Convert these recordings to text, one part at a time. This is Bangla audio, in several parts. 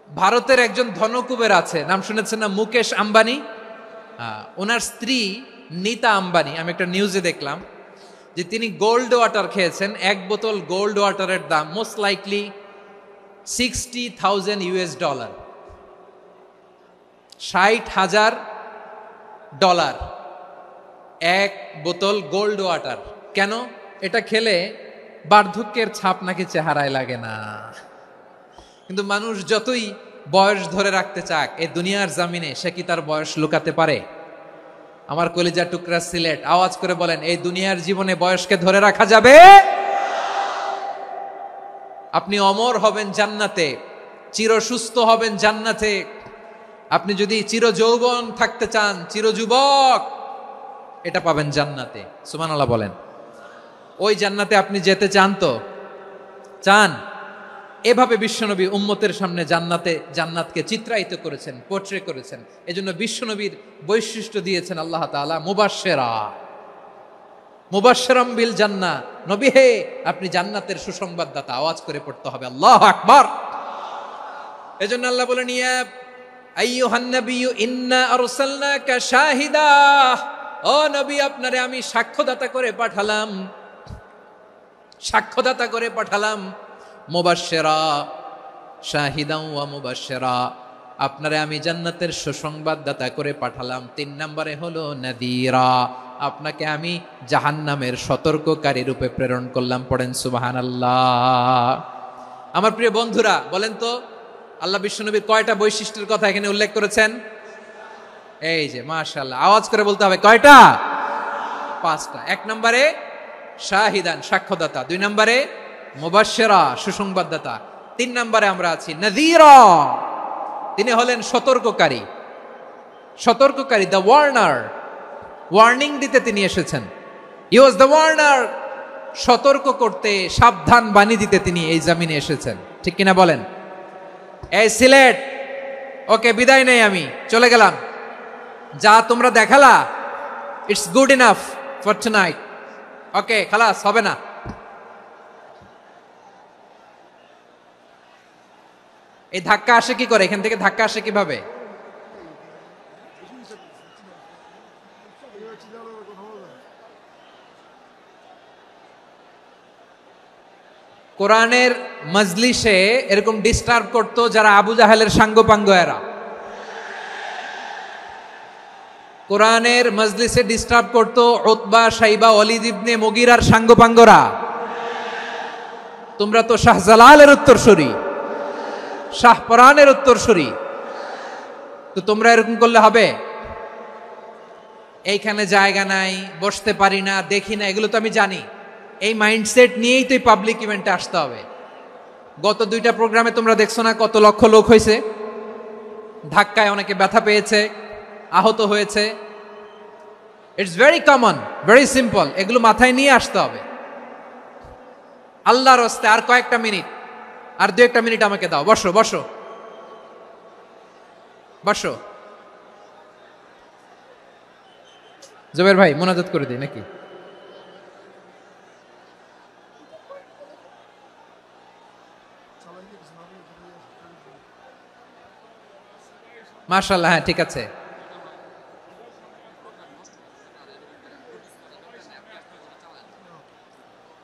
ভারতের একজন ধনকুবের আছে, নাম শুনেছেন না? মুকেশ আম্বানি। ওনার স্ত্রী নীতা আম্বানি, আমি একটা নিউজে দেখলাম যে তিনি গোল্ড ওয়াটার খেয়েছেন। এক বোতল গোল্ড ওয়াটারের দাম মোস্ট লাইকলি $60,000, $60,000 এক বোতল গোল্ড ওয়াটার। কেন? এটা খেলে বার্ধক্যের ছাপ নাকি চেহারায় লাগে না। কিন্তু মানুষ যতই বয়স ধরে রাখতে চাক এই দুনিয়ার জামিনে, সে কি তার বয়স লুকাতে পারে? আমার কলিজা টুকরা সিলেট, আওয়াজ করে বলেন, এই দুনিয়ার জীবনে বয়সকে ধরে রাখা যাবে? আপনি অমর হবেন জান্নাতে, চির সুস্থ হবেন জান্নাতে। আপনি যদি চির যৌবন থাকতে চান, চির যুবক, এটা পাবেন জান্নাতে। সুবহানাল্লাহ বলেন। ওই জান্নাতে আপনি যেতে চান তো? চান? এভাবে বিশ্বনবী উম্মতের সামনে জান্নাতকে চিত্রায়িত করেছেন, পোর্ট্রে করেছেন। এজন্য বিশ্বনবীর বৈশিষ্ট্য দিয়েছেন আল্লাহ তাআলা মুবাশশিরাম বিল জান্নাহ। নবী হে, আপনি জান্নাতের সুসংবাদদাতা। আওয়াজ করে পড়তে হবে আল্লাহু আকবার। এজন্য আল্লাহ বলেন, ইয়া আইয়ুহান নাবিয়্যু ইন্না আরসালনাকা শাহিদা। ও নবী, আপনারে আমি সাক্ষ্যদাতা করে পাঠালাম। মুবাশশিরা, শাহিদান ওয়া মুবাশশিরা, আপনারে আমি জান্নাতের সুসংবাদদাতা করে পাঠালাম। 3 নম্বরে হলো নাযীরা, আপনাকে আমি জাহান্নামের সতর্ককারী রূপে প্রেরণ করলাম। পড়েন সুবহানাল্লাহ। আমার প্রিয় বন্ধুরা, বলেন তো আল্লাহ বিশ্বনবীর কয়টা বৈশিষ্ট্যের কথা এখানে উল্লেখ করেছেন? এই যে মাশাআল্লাহ, আওয়াজ করে বলতে হবে, কয়টা? 5টা। 1 নম্বরে শাহিদান, সাক্ষ্যদাতা। 2 নম্বরে মুবাশশিরা, সুসংবাদদাতা। 3 নম্বরে আমরা আছি নাযীরা, তিনি হলেন সতর্ককারী। দ্য ওয়ার্নার, ওয়ার্নিং দিতে তিনি এসেছেন। হি ওয়াজ দ্য ওয়ার্নার, সতর্ক করতে, সাবধান বাণী দিতে তিনি এই জমিনে এসেছেন। ঠিক কিনা বলেন? এই সিলেট, ওকে বিদায় নেই, আমি চলে গেলাম। যা তোমরা দেখালা, it's good enough for tonight. Okay, খালাস, হবে না। এই ধাক্কা আসে কি করে? এখান থেকে ধাক্কা আসে কিভাবে? কোরআনের মজলিসে এরকম ডিস্টার্ব করতো যারা আবু জাহেলের সাঙ্গপাঙ্গ এরা। কোরআনের মজলিসে ডিস্টার্ব করতো উতবা, শাইবা, ওয়ালিদ ইবনে মুগিরার সাঙ্গপাঙ্গরা। তোমরা তো শাহজালালের উত্তরসূরি, শাহপরানের উত্তরসূরি, তো তোমরা এরকম করলে হবে? এইখানে জায়গা নাই, বসতে পারি না, দেখি না, এগুলো তো আমি জানি। এই মাইন্ডসেট নিয়েই তো পাবলিক ইভেন্টে আসতে হবে। গত 2টা প্রোগ্রামে তোমরা দেখছো না কত লক্ষ লোক হয়েছে? ধাক্কায় অনেকে ব্যথা পেয়েছে, আহত হয়েছে। It's very common, very simple. এগুলো মাথায় নিয়ে আসতে হবে। আল্লাহর রাস্তায় আর কয়েকটা মিনিট, আর 2-1টা মিনিট আমাকে দাও। বসো বসো বসো। জবের ভাই, মোনাজাত করে দিই নাকি? মাশাআল্লাহ, হ্যাঁ ঠিক আছে।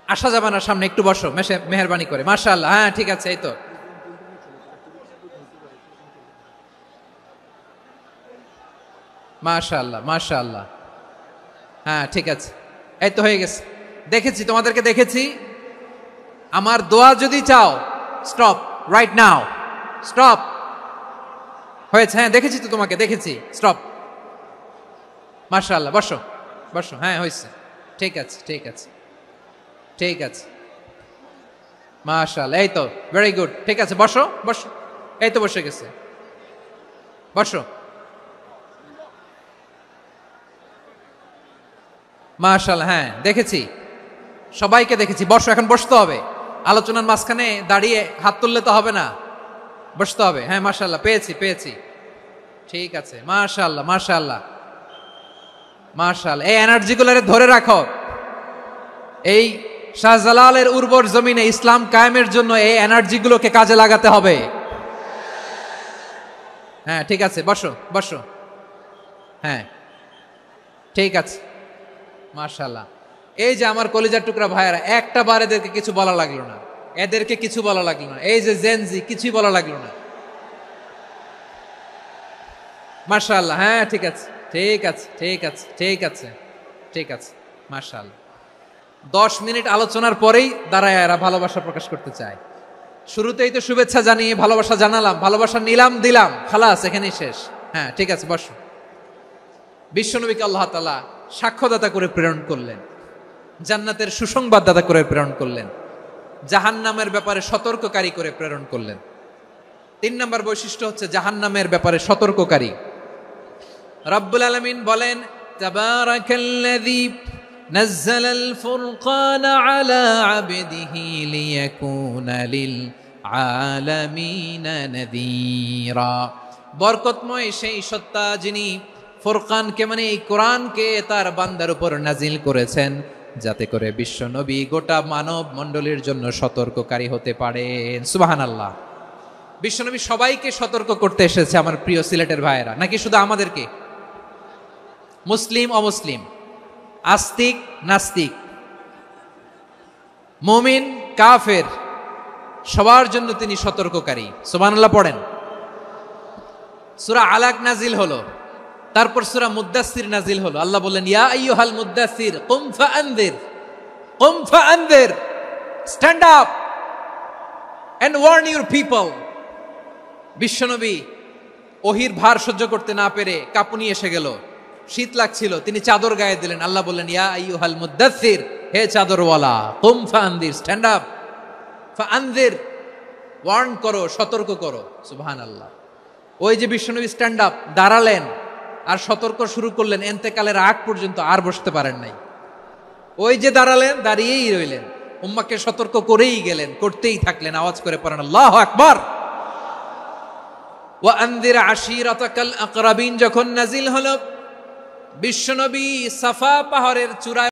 আসা যাবে না সামনে, একটু বসো মেহেরবানি করে। মাশাআল্লাহ, হ্যাঁ ঠিক আছে। এই তো মাশাআল্লাহ, মাশাআল্লাহ, হ্যাঁ ঠিক আছে। এই তো হয়ে গেছে। দেখেছি, তোমাদেরকে দেখেছি। আমার দোয়া যদি চাও, স্টপ রাইট নাও, স্টপ। হয়েছে? হ্যাঁ দেখেছি তো, তোমাকে দেখেছি। স্টপ। মাশাআল্লাহ, বসো বসো। হ্যাঁ হয়েছে, ঠিক আছে ঠিক আছে ঠিক আছে। মাশাআল্লাহ, এই তো ভেরি গুড। ঠিক আছে, বসো বসো। এই তো বসে গেছে, বসো। মাশাআল্লাহ, হ্যাঁ দেখেছি, সবাইকে দেখেছি। বসো, এখন বসতে হবে। আলোচনার মাঝখানে দাঁড়িয়ে হাত তুললে তো হবে না, বসতে হবে। হ্যাঁ মাশাআল্লাহ, পেয়েছি। ঠিক আছে, মাশাআল্লাহ মাশাআল্লাহ মাশাআল্লাহ। এই এনার্জিগুলোরে ধরে রাখো। এই শাহজালালের উর্বর জমিনে ইসলাম কায়েমের জন্য এই এনার্জিগুলোকে কাজে লাগাতে হবে। হ্যাঁ ঠিক আছে, বসো বসো। হ্যাঁ ঠিক আছে, মাশাআল্লাহ। এই যে আমার কলিজার টুকরা ভাইয়েরা, একটা বার এদেরকে কিছু বলা লাগলো না, এদেরকে কিছু বলা লাগলো না। এই যে জেনজি, কিছুই বলা লাগলো না। মাশাআল্লাহ, হ্যাঁ ঠিক আছে ঠিক আছে ঠিক আছে ঠিক আছে ঠিক আছে, মাশাআল্লাহ। 10 মিনিট আলোচনার পরেই দাঁড়ায় এরা ভালোবাসা প্রকাশ করতে চায়। শুরুতেই তো শুভেচ্ছা জানিয়ে ভালোবাসা জানালাম, ভালোবাসা নিলাম দিলাম, খালাস এখানেই শেষ। হ্যাঁ ঠিক আছে, বসো। বিশ্বনবীকে আল্লাহ তাআলা সাক্ষ্যদাতা করে প্রেরণ করলেন, জান্নাতের সুসংবাদদাতা করে প্রেরণ করলেন, জাহান্নামের ব্যাপারে সতর্ককারী করে প্রেরণ করলেন। 3 নম্বর বৈশিষ্ট্য হচ্ছে জাহান্নামের ব্যাপারে সতর্ককারী। রব্বুল আলামিন বলেন, তাবারাকাল্লাযী নাযালাল ফুরকানা আলা আবদিহি লিয়াকুনা লিল আলামিনা নাযীরা। বরকতময় সেই সত্তা যিনি ফুরকানকে মানে এই কোরআনকে তার বান্দার উপর নাজিল করেছেন, যাতে করে বিশ্ব নবী গোটা মানব মণ্ডলীর জন্য সতর্ককারী হতে পারেন। সুবহানাল্লাহ। বিশ্বনবী সবাইকে সতর্ক করতে এসেছে, আমার প্রিয় সিলেটের ভাইয়েরা, নাকি শুধু আমাদেরকে? মুসলিম অমুসলিম, আস্তিক নাস্তিক, মুমিন কাফের, সবার জন্য তিনি সতর্ককারী। সুবহানাল্লাহ পড়েন। সূরা আলাক নাজিল হলো, তারপর সূরা মুদ্দাসসির নাজিল হলো। আল্লাহ বললেন, ইয়া আইয়ুহাল মুদ্দাসসির কুম ফাআনযির, কুম ফাআনযির, stand up and warn your people. বিশ্বনবী ওহির ভার সহ্য করতে না পেরে কাঁপুনি এসে গেল, শীত লাগছিল, তিনি চাদর গায়ে দিলেন। আল্লাহ বললেন, ইয়া আইয়ুহাল মুদ্দাসসির, হে চাদরওয়ালা, কুম ফাআনযির, স্ট্যান্ড আপ, ফাআনযির, ওয়ার্ন করো, সতর্ক করো। সুবহানাল্লাহ। ওই যে বিশ্বনবী স্ট্যান্ড আপ, দাঁড়ালেন আর সতর্ক শুরু করলেন, এন্তেকালের আগ পর্যন্ত আর বসতে পারেন নাই। ওই যে দাঁড়ালেন, দাঁড়িয়েই রইলেন, উম্মাকে সতর্ক করেই গেলেন, করতেই থাকলেন। আওয়াজ করে পড়েন আল্লাহু আকবার। ওয়া আনযির আশীরাতাকাল আকরাবিন যখন নাজিল হলো, বিশ্বনবী সাফা পাহাড়ের চূড়ায়